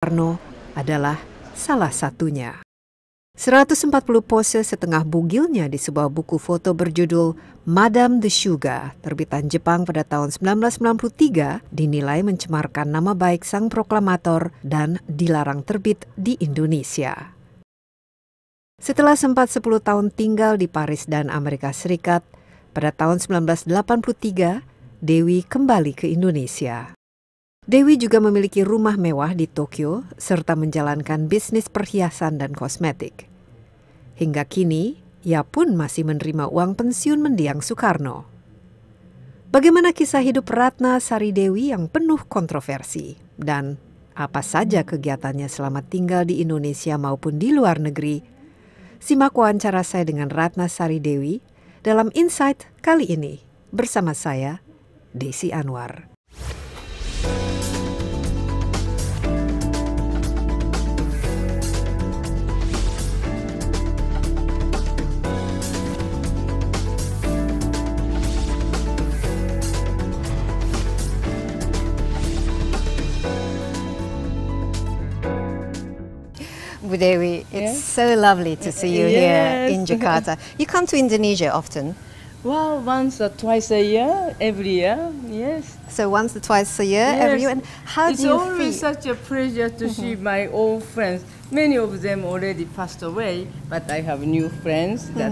Soekarno adalah salah satunya. 140 pose setengah bugilnya di sebuah buku foto berjudul Madame de Sugar, terbitan Jepang pada tahun 1993, dinilai mencemarkan nama baik sang proklamator dan dilarang terbit di Indonesia. Setelah sempat 10 tahun tinggal di Paris dan Amerika Serikat, pada tahun 1983, Dewi kembali ke Indonesia. Dewi juga memiliki rumah mewah di Tokyo serta menjalankan bisnis perhiasan dan kosmetik. Hingga kini, ia pun masih menerima uang pensiun mendiang Soekarno. Bagaimana kisah hidup Ratna Sari Dewi yang penuh kontroversi? Dan apa saja kegiatannya selama tinggal di Indonesia maupun di luar negeri? Simak wawancara saya dengan Ratna Sari Dewi dalam Insight kali ini bersama saya, Desi Anwar. Bu Dewi, it's so lovely to see you here in Jakarta. You come to Indonesia often? Well, once or twice a year, every year, yes. So once or twice a year, every year. And how do you feel? It's always such a pleasure to see my old friends. Many of them already passed away, but I have new friends that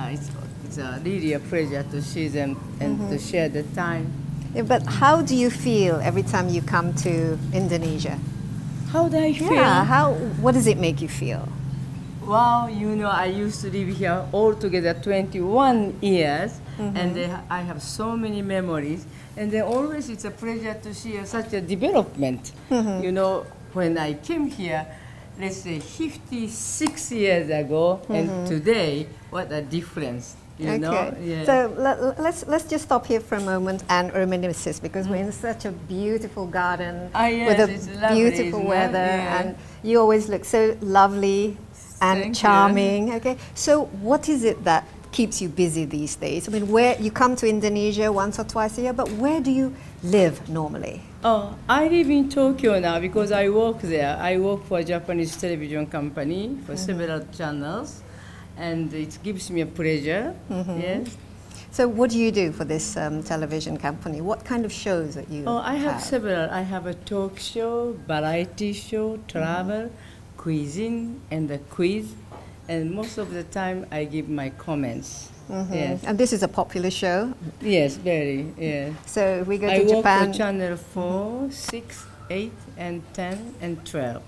it's really a pleasure to see them and to share the time. Yeah, but how do you feel every time you come to Indonesia? How do I feel? Yeah, what does it make you feel? Well, you know, I used to live here altogether 21 years, and I have so many memories. And then always it's a pleasure to see such a development. You know, when I came here, let's say 56 years ago, and today, what a difference. You know? Yeah. So let's just stop here for a moment and reminisce, because we're in such a beautiful garden with a beautiful weather, and you always look so lovely and charming. Okay, so what is it that keeps you busy these days? I mean, where you come to Indonesia once or twice a year, but where do you live normally? Oh, I live in Tokyo now because I work there. I work for a Japanese television company for several channels. And it gives me a pleasure. Yes. So what do you do for this television company? What kind of shows that you I have several. I have a talk show, variety show, travel, cuisine, and a quiz. And most of the time I give my comments. Yes. And this is a popular show? Yes, very, yes. So if we go to I Japan... work for channel 4, 6, 8, and 10, and 12.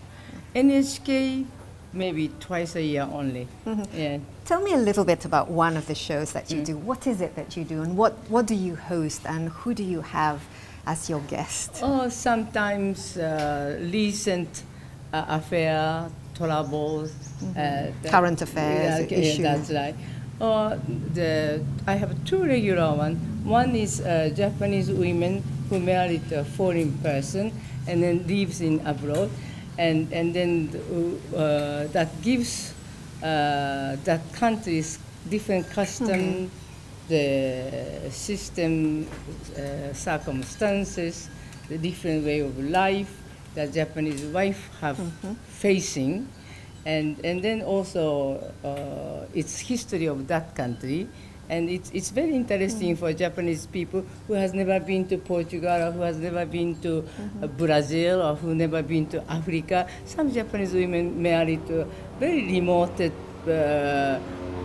NHK, maybe twice a year only. Yeah. Tell me a little bit about one of the shows that you do. What is it that you do, and what do you host, and who do you have as your guest? Oh, sometimes recent affair, troubles. Current affairs, issues. That's right. I have two regular ones. One is Japanese women who married a foreign person and then lives in abroad. And then that gives that country's different custom, the system, circumstances, the different way of life that Japanese wife have facing, and then also its history of that country. And it's very interesting for Japanese people who has never been to Portugal, or who has never been to Brazil, or who never been to Africa. Some Japanese women married to a very remote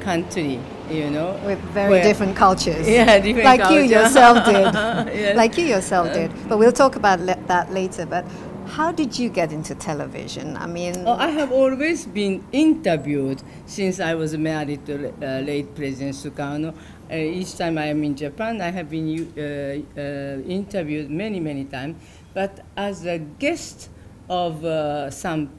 country, you know. With very different cultures. Yeah, different like culture. You yourself did. Yes. Like you yourself did. But we'll talk about that later. But how did you get into television? I mean... I have always been interviewed since I was married to late President Soekarno. Each time I am in Japan, I have been interviewed many times. But as a guest of some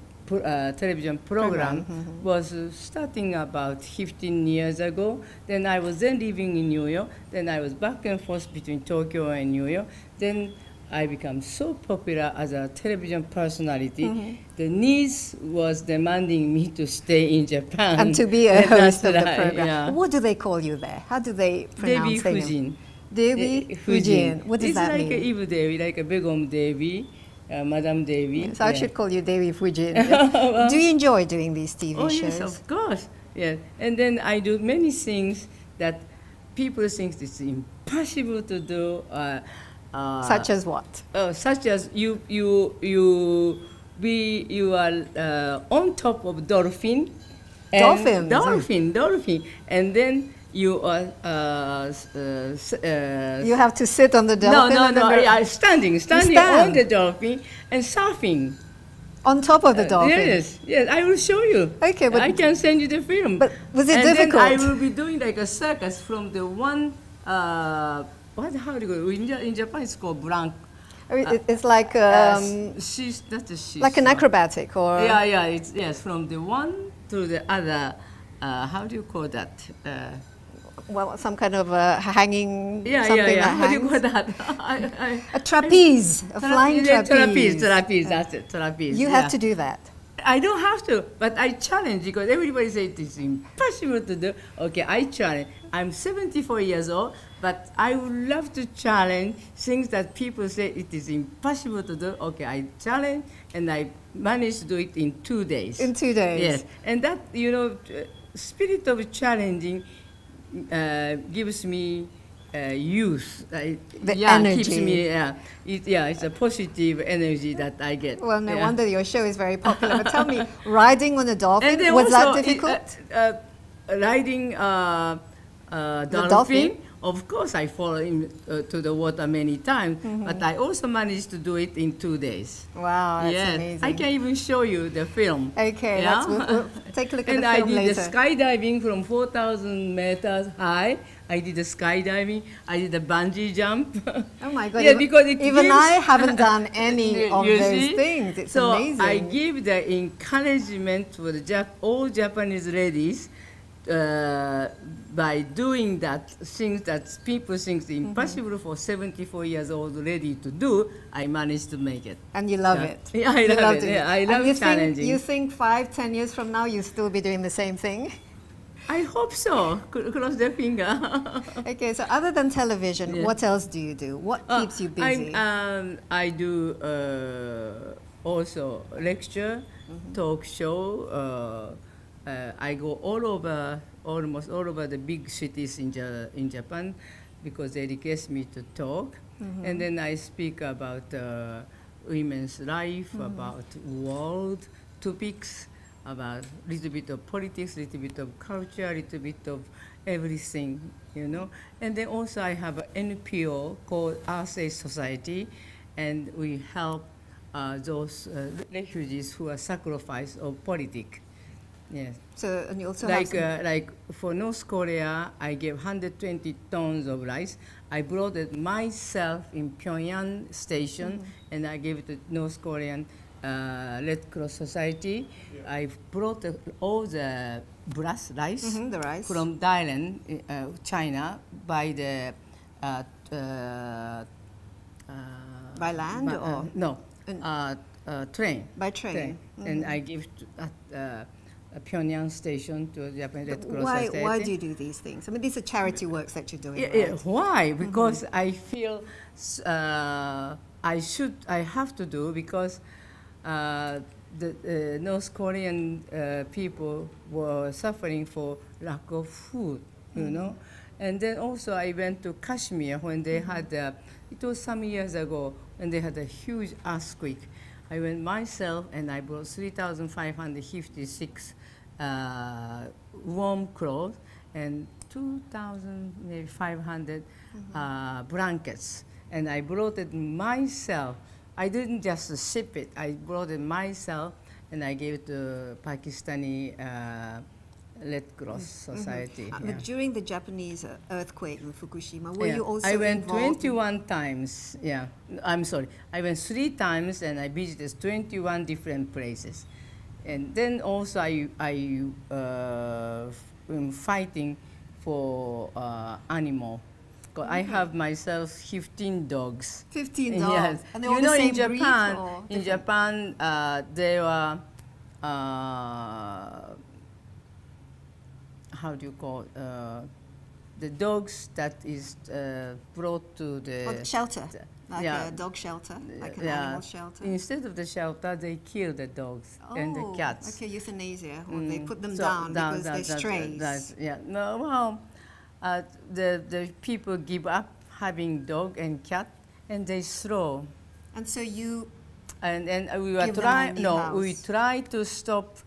television program was starting about 15 years ago. Then I was living in New York. Then I was back and forth between Tokyo and New York. Then I became so popular as a television personality. The needs was demanding me to stay in Japan. And to be a host of the right, program. yeah. What do they call you there? How do they pronounce Devi it? Fujin. Dewi Fujin. What does that mean? It's like Ibu Devi, like a Begum Devi. Madame Dewi. So I should call you Dewi Fujin. Do you enjoy doing these TV shows? Yes, of course. Yeah, and then I do many things that people think it's impossible to do. Such as what? Such as you are on top of dolphin. Dolphin, and then you are. You have to sit on the dolphin. No. Standing on the dolphin and surfing. On top of the dolphin? Yes, I will show you. Okay, but I can send you the film. But was it difficult? Then I will be doing like a circus from the one, how do you go? In Japan it's called blank. I mean, it's like like an acrobatic, or it's from the one to the other. How do you call that? Well, some kind of hanging that How do you call that? A trapeze, a flying trapeze. Trapeze, that's it, trapeze. You have to do that. I don't have to, but I challenge because everybody says it is impossible to do. Okay, I challenge. I'm 74 years old, but I would love to challenge things that people say it is impossible to do. Okay, I challenge, and I managed to do it in 2 days. In 2 days? Yes, and that, spirit of challenging gives me youth. The energy. Keeps me, it's a positive energy that I get. Well, no wonder your show is very popular. But tell me, riding on a dolphin, was that difficult? Riding dolphin, of course I fall to the water many times, but I also managed to do it in 2 days. Wow, that's amazing. I can even show you the film. Okay, we'll take a look at the film later. And I did the skydiving from 4,000 meters high. I did the skydiving. I did the bungee jump. Oh my God! Yeah, because even I haven't done any of those things. It's amazing. So I give the encouragement for all Japanese ladies by doing that things that people think impossible for 74 years old lady to do. I managed to make it. And you love it. Yeah, I love it. Yeah, I love challenging. You think 5-10 years from now you'll still be doing the same thing? I hope so. Cross the finger. Okay, so other than television, what else do you do? What keeps you busy? I do also lecture, talk show. I go almost all over the big cities in Japan because they request me to talk. And then I speak about women's life, about world topics, about a little bit of politics, a little bit of culture, a little bit of everything, And then also I have an NPO called Earth Society, and we help those refugees who are sacrificed of politics. Yes. So, and you also like for North Korea, I gave 120 tons of rice. I brought it myself in Pyongyang station, and I gave it to North Korean Red Cross Society. I brought all the brass rice, the rice from Thailand, China, by the by land or no train. By train. And I give to, Pyongyang station to the Japanese Red Cross Society. Why do you do these things? I mean, these are charity works that you're doing. Right? Why? Because I feel I have to do because the North Korean people were suffering for lack of food, And then also I went to Kashmir when they had, it was some years ago, when they had a huge earthquake. I went myself and I brought 3,556 warm clothes and 2,500 blankets. And I brought it myself. I didn't just ship it. I brought it myself, and I gave it to Pakistani Red Cross Society. But during the Japanese earthquake in Fukushima, were you also I went involved? 21 times. Yeah, I'm sorry. I went 3 times, and I visited 21 different places. And then also I am fighting for animal. I have myself 15 dogs. 15 dogs? Yes. And they're all the same in Japan, breed, or in Japan, there are, how do you call the dogs that is brought to the shelter. Like yeah. a dog shelter, like an Yeah. animal shelter? Instead of the shelter, they kill the dogs and the cats. Okay, euthanasia. Or they put them So down because they're strays. Yeah. No, well, the people give up having dog and cat, and they throw. And so you And we were give them a new house. we try to stop.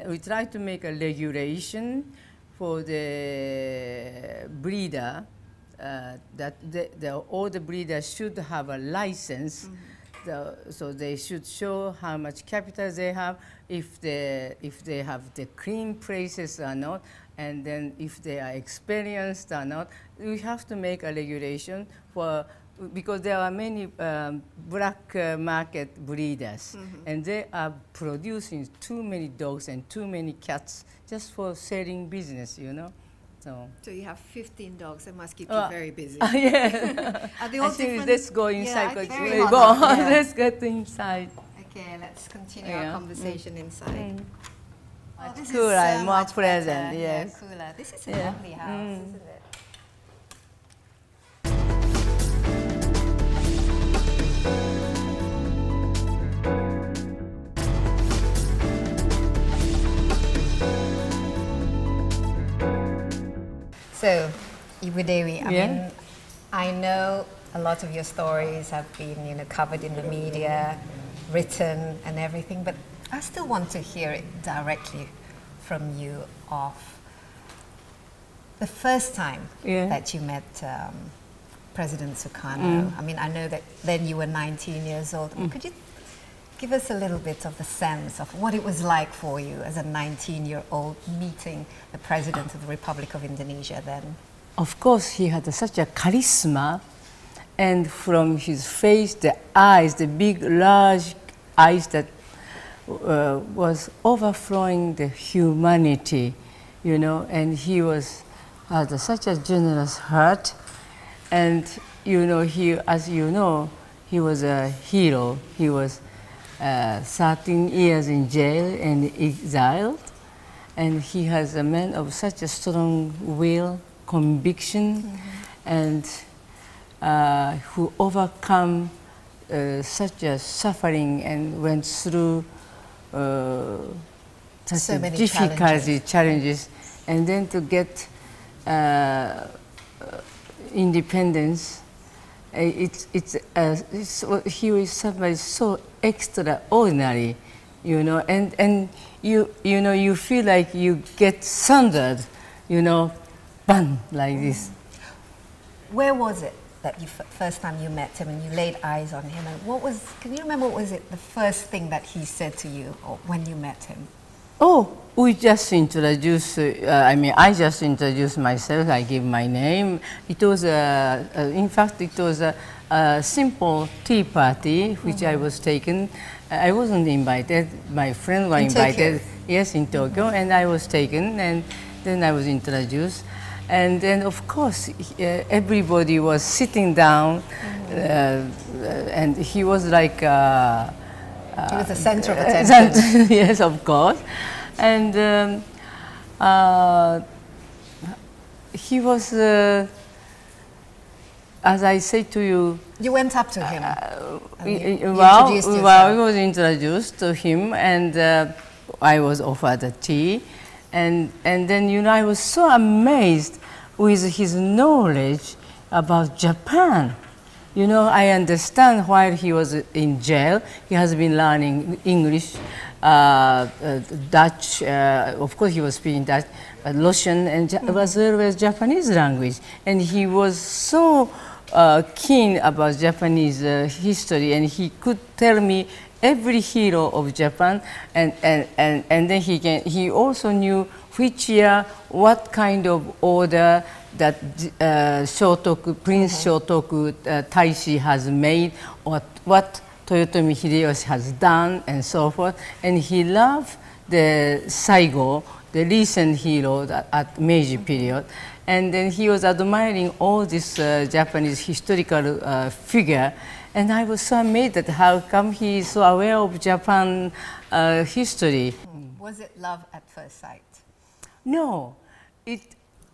We try to make a regulation for the breeder that all the breeders should have a license. So they should show how much capital they have, if they have the clean places or not, and then if they are experienced or not. We have to make a regulation for, because there are many black market breeders, and they are producing too many dogs and too many cats just for selling business, you know. So you have 15 dogs. That must keep you very busy. Yeah. Are they all different? Let's go inside. Yeah, very We hot go. out, yeah. Let's get inside. Okay, let's continue our conversation inside. Oh, this Cooler is so and more much better. pleasant, yes. Yeah, cooler. This is a lovely house, isn't it? So, Ibu Dewi, I mean, I know a lot of your stories have been, you know, covered in the media, written and everything, but I still want to hear it directly from you of the first time that you met President Soekarno. I mean, I know that then you were 19 years old. Could you give us a little bit of the sense of what it was like for you as a 19-year-old meeting the President of the Republic of Indonesia then? Of course, he had such a charisma, and from his face, the eyes, the big, large eyes that was overflowing the humanity, you know, and he had such a generous heart, and you know, as you know, he was a hero. He was 13 years in jail and exiled, and he has a man of such a strong will, conviction, and who overcome such a suffering and went through such so many difficulty, challenges, and then to get independence. He was somebody so extraordinary, you know, and you know, you feel like you get sundered, you know, bang, like this. Where was it that you first time you met him and you laid eyes on him? And can you remember, what was it the first thing that he said to you or when you met him? Oh, we just introduced, I just introduced myself, I gave my name. It was, in fact, it was a simple tea party, which I was taken. I wasn't invited, my friends were invited. Tokyo. Yes, in Tokyo, and I was taken, and then I was introduced. And then, of course, everybody was sitting down, and he was like... he was the center of attention. Yes, of course. And he was, as I say to you... You went up to him. He was introduced to him, and I was offered a tea. And then, you know, I was so amazed with his knowledge about Japan. You know, I understand while he was in jail, he has been learning English, Dutch, of course he was speaking Dutch, Russian, and as well as Japanese language. And he was so keen about Japanese history, and he could tell me every hero of Japan, and then he also knew which year, what kind of order that Prince Shotoku Taishi has made, or what Toyotomi Hideyoshi has done, and so forth. And he loved the Saigo, the recent hero at Meiji period. And then he was admiring all this Japanese historical figure. And I was so amazed at how come he is so aware of Japan history. Was it love at first sight? No,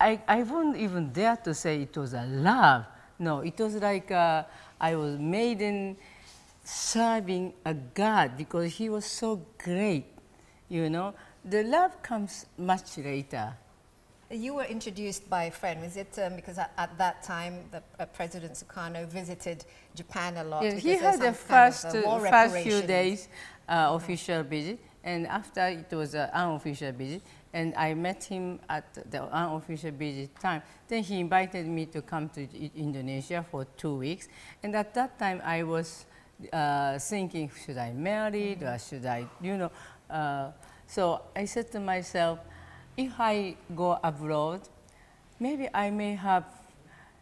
I wouldn't even dare to say it was a love. No, it was like I was maiden serving a God because he was so great, you know. The love comes much later. You were introduced by a friend. Was it because at that time President Soekarno visited Japan a lot? Yeah, he had the first few days official visit, and after it was an unofficial visit, and I met him at the unofficial visit time. Then he invited me to come to Indonesia for 2 weeks, and at that time I was thinking, should I marry or should I, you know? So I said to myself, if I go abroad, maybe I may have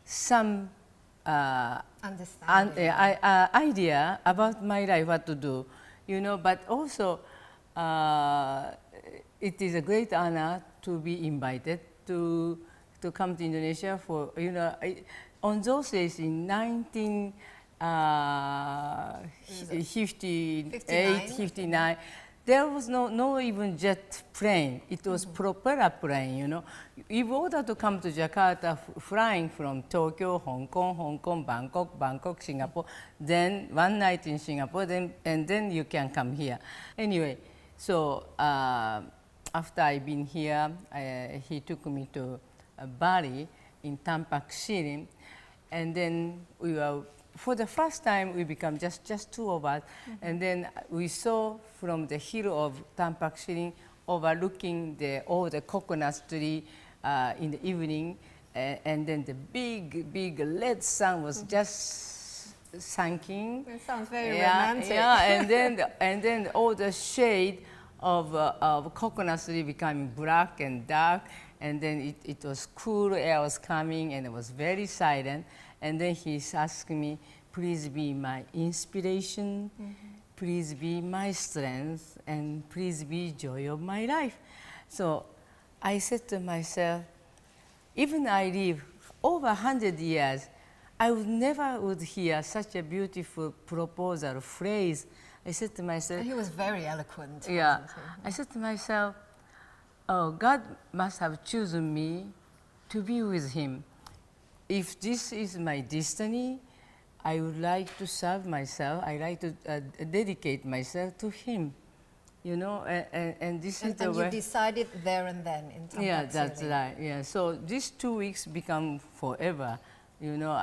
some idea about my life, what to do, you know. But also, it is a great honor to be invited to come to Indonesia for, you know, on those days in 1958, 59. There was no even jet plane. It was propeller plane, you know. In order to come to Jakarta, flying from Tokyo, Hong Kong, Bangkok, Singapore, then one night in Singapore, and then you can come here. Anyway, so after I've been here, he took me to Bali in Tampak Sirim, and then we were. For the first time, we become just two of us, and then we saw from the hill of Tampak Sirim overlooking all the coconut tree in the evening, and then the big red sun was just sinking. It sounds very romantic. Yeah, and then all the shade of coconut tree becoming black and dark, and then it was cool, air was coming, and it was very silent. And then he's asking me, please be my inspiration, please be my strength, and please be joy of my life. So I said to myself, even I live over 100 years, I would never hear such a beautiful proposal, phrase. I said to myself. He was very eloquent. Yeah. I said to myself, oh, God must have chosen me to be with him. If this is my destiny, I would like to serve myself. I like to dedicate myself to him, you know. And this is the way. And you decided there and then in Tampak Sirim. Yeah, that's right. Yeah. So these 2 weeks become forever, you know.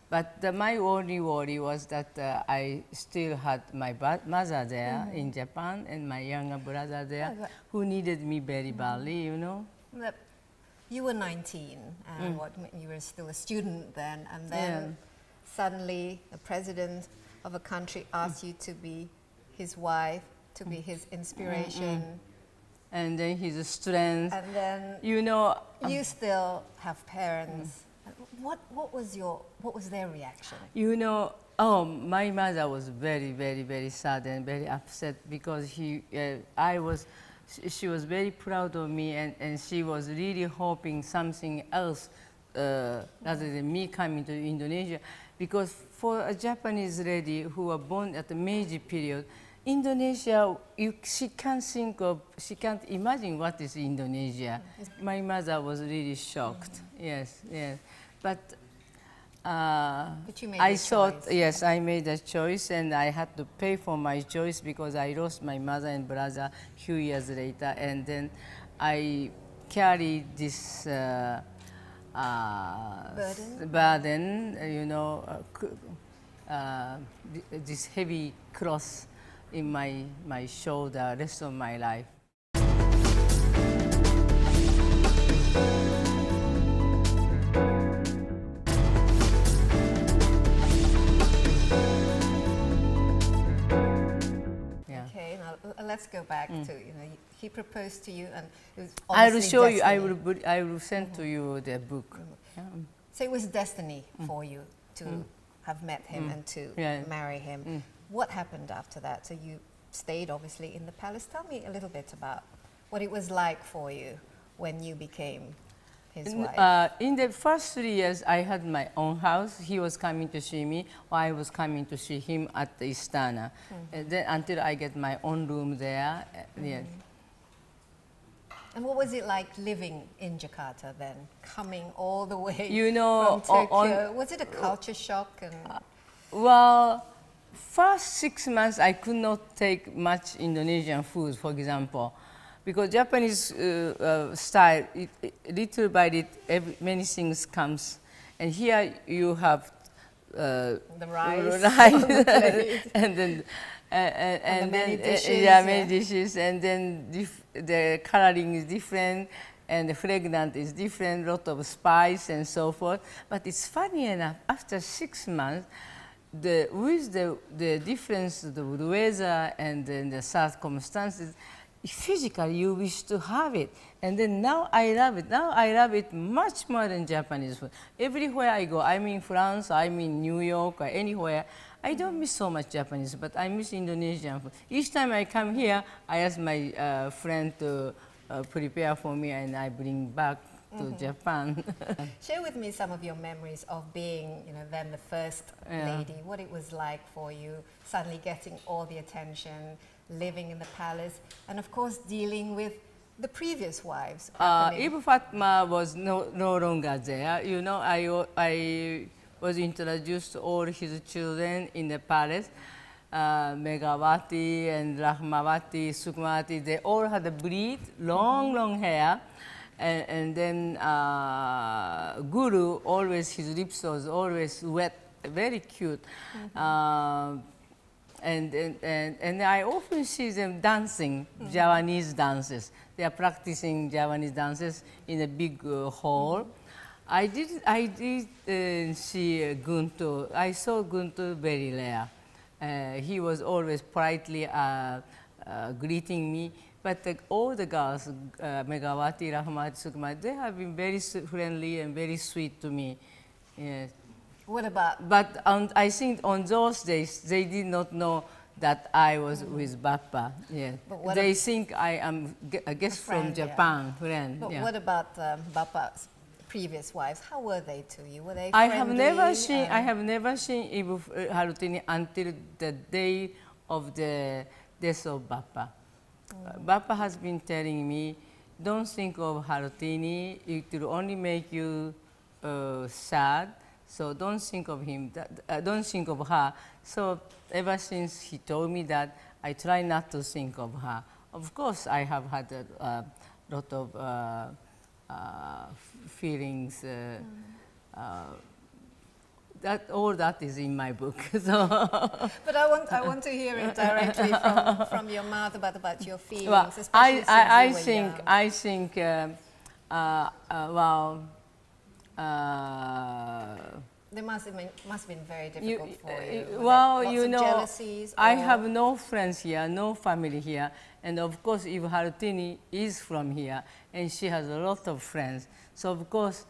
But my only worry was that I still had my mother there in Japan and my younger brother there, who needed me very badly, you know. You were 19, and you were still a student then, and then suddenly the president of a country asked you to be his wife, to be his inspiration. And then his strength. And then, you know, you still have parents. What was their reaction? You know, oh, my mother was very, very, very sad and very upset because she was very proud of me, and she was really hoping something else rather than me coming to Indonesia. Because for a Japanese lady who was born at the Meiji period, Indonesia, she can't imagine what is Indonesia. My mother was really shocked. Yes. But you made thought, yes, I made a choice, and I had to pay for my choice because I lost my mother and brother a few years later, and then I carried this burden, you know, this heavy cross in my shoulder rest of my life. Let's go back to, you know, he proposed to you, and it was I will show destiny. you. I will send to you the book. So it was destiny for you to have met him and to marry him. What happened after that? So you stayed obviously in the palace. Tell me a little bit about what it was like for you when you became his wife. In the first 3 years, I had my own house. He was coming to see me, or I was coming to see him at the Istana. Then until I get my own room there. Yes. And what was it like living in Jakarta then, coming all the way you know, from Tokyo? Was it a culture shock? And Well, first 6 months I could not take much Indonesian food, for example, because Japanese style, little by little, many things comes, and here you have the rice, on the plate. and then and many then dishes, many dishes, and then the coloring is different. And the fragrance is different, lot of spice and so forth. But it's funny enough, after 6 months, with the difference of the weather and then the circumstances, physically you wish to have it. And then now I love it. Now I love it much more than Japanese food. Everywhere I go, I'm in France, I'm in New York, or anywhere, I don't miss so much Japanese, but I miss Indonesian food. Each time I come here, I ask my friend to prepare for me, and I bring back to Japan. Share with me some of your memories of being, then the first lady. What it was like for you, suddenly getting all the attention, living in the palace, and of course dealing with the previous wives. If Fatma was no longer there, I was introduced to all his children in the palace. Megawati and Rahmawati, Sukumawati, they all had a bleed, long hair. And then Guru, always his lips was always wet, very cute. And I often see them dancing Javanese dances. They are practicing Javanese dances in a big hall. I did see Guntur. I saw Guntur very rare. He was always politely greeting me. But all the girls, Megawati, Rahmawati, Sukumawati, they have been very friendly and very sweet to me. Yes. What about? But I think on those days, they did not know that I was with Bappa. Yes. They think I am a guest from Japan, friend. But what about Bappa's previous wives? How were they to you? Were they friendly? I have never seen Ibu Harutini until the day of the death of Bappa. Bappa has been telling me, don't think of Harutini, it will only make you sad, so don't think of him, don't think of her. So ever since he told me that, I try not to think of her. Of course, I have had a lot of feelings. All that is in my book. So. But I want to hear it directly from your mouth about your feelings, well, especially since you were young. I think they must have been very difficult for you. Well, lots of jealousies, I have no friends here, no family here, and of course, if Harutini is from here, and she has a lot of friends, so of course,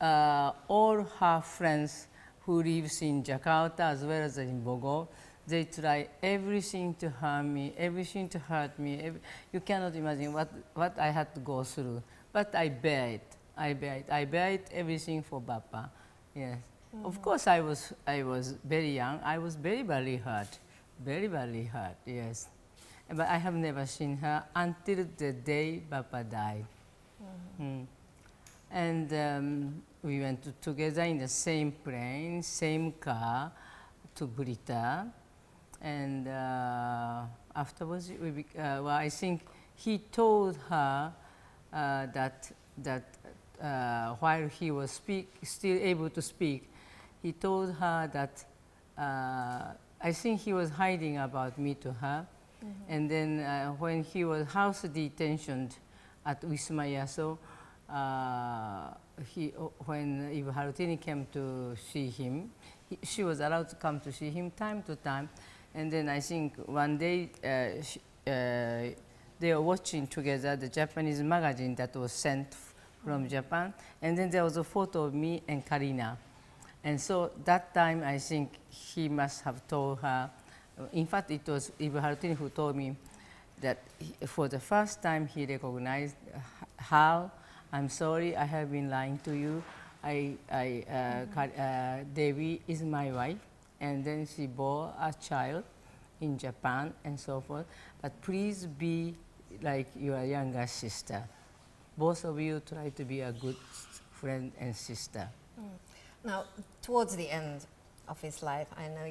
all her friends who lives in Jakarta as well as in Bogor, they try everything to harm me, everything to hurt me. You cannot imagine what I had to go through. But I bear it. I bear it everything for Bappa. Yes. Of course, I was very young. I was very badly hurt. Very badly hurt, yes. But I have never seen her until the day Bappa died. And we went together in the same plane, same car to Cerita, and afterwards, well, I think he told her that while he was still able to speak, he told her that I think he was hiding about me to her, and then when he was house detentioned at Wisma Yaso, when Ibu Harutini came to see him, she was allowed to come to see him time to time. And then I think one day they were watching together the Japanese magazine that was sent from Japan. And then there was a photo of me and Karina. And so that time I think he must have told her, in fact it was Ibu Harutini who told me that for the first time he recognized how, I'm sorry, I have been lying to you. Dewi is my wife, and then she bore a child in Japan and so forth. But please be like your younger sister. Both of you try to be a good friend and sister. Now, towards the end of his life? I know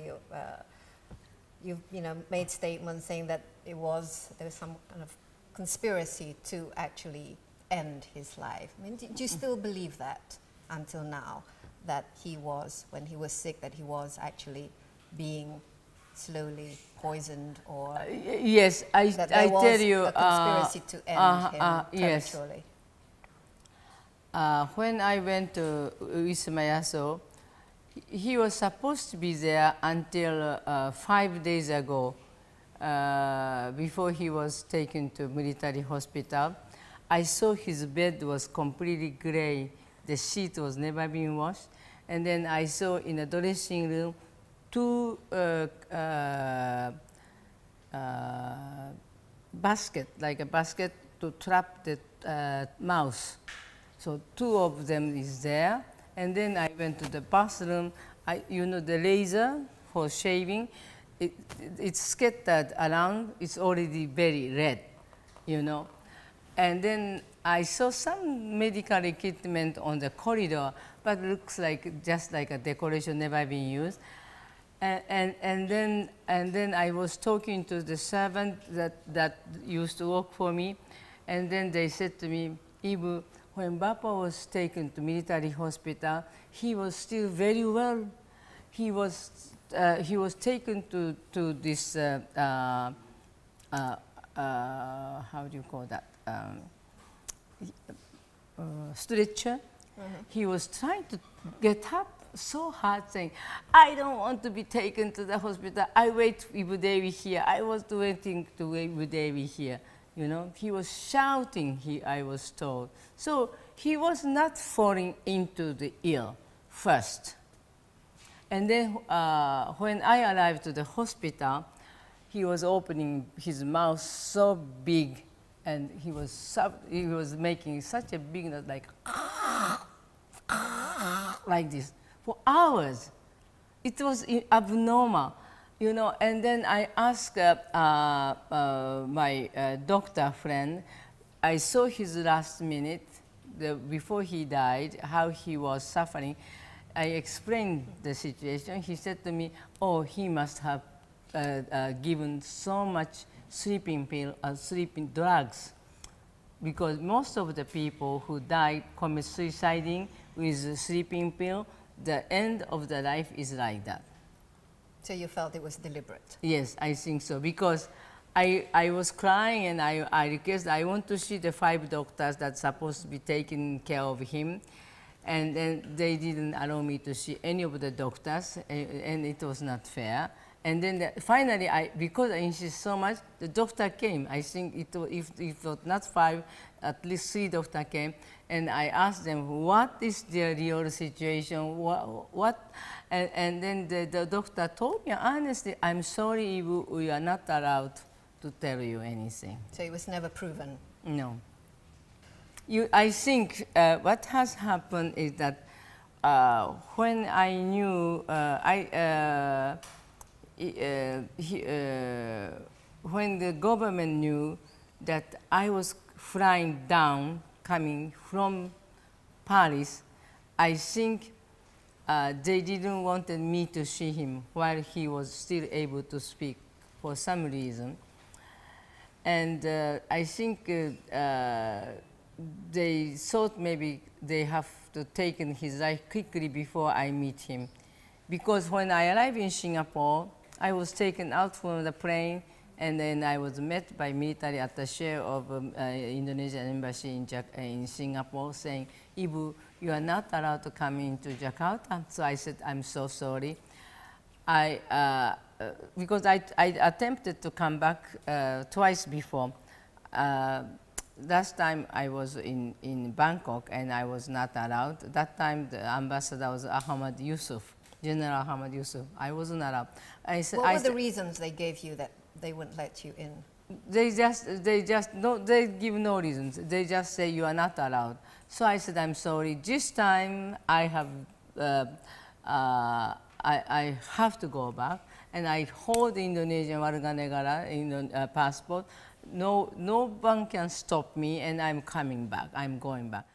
you've made statements saying that there was some kind of conspiracy to actually end his life. I mean, do you still believe that until now, that when he was sick, that he was actually being slowly poisoned, or yes, I tell you, a conspiracy to end him prematurely? Yes. When I went to Wismayaso, he was supposed to be there until 5 days ago, before he was taken to military hospital. I saw his bed was completely gray. The sheet was never been washed. And then I saw in the dressing room 2 basket, like a basket to trap the mouse. So 2 of them is there. And then I went to the bathroom. The razor for shaving, it's scattered around. It's already very red, And then I saw some medical equipment on the corridor, but looks like just like a decoration, never been used. And then I was talking to the servant that used to work for me, and then they said to me, Ibu, when Papa was taken to military hospital, he was still very well. He was taken to this how do you call that, stretcher. He was trying to get up so hard, saying, I don't want to be taken to the hospital. I wait Ibu Dewi here. I was waiting to wait Ibu Dewi here. He was shouting, I was told. So he was not falling into the ill first. And then when I arrived to the hospital, he was opening his mouth so big, and he was making such a big noise, like this, for hours. It was abnormal, And then I asked my doctor friend. I saw his last minute, before he died, how he was suffering. I explained the situation. He said to me, oh, he must have given so much sleeping pill or sleeping drugs, because most of the people who die commit suiciding with a sleeping pill. The end of the life is like that. So you felt it was deliberate? Yes, I think so, because I was crying, and I requested, I want to see the 5 doctors that's supposed to be taking care of him. And then they didn't allow me to see any of the doctors, and it was not fair. And then finally, because I insisted so much, the doctor came. I think if it was not 5, at least 3 doctors came. And I asked them, what is the real situation? What? And then the doctor told me, honestly, I'm sorry, Ibu, we are not allowed to tell you anything. So it was never proven? No. I think what has happened is that when I knew, when the government knew that I was flying down, coming from Paris, I think they didn't want me to see him while he was still able to speak for some reason. And I think they thought maybe they have to take his life quickly before I meet him. Because when I arrived in Singapore, I was taken out from the plane, and then I was met by military attaché of Indonesian embassy in Singapore, saying, Ibu, you are not allowed to come into Jakarta. So I said, I'm so sorry. Because I attempted to come back twice before. Last time I was in Bangkok, and I was not allowed. That time the ambassador was Ahmad Yusuf, General Ahmad Yusuf. I wasn't allowed. What were the reasons they gave you that they wouldn't let you in? They give no reasons. They just say you are not allowed. So I said, I'm sorry. This time I have to go back, and I hold the Indonesian warga negara passport. No one can stop me, and I'm coming back. I'm going back.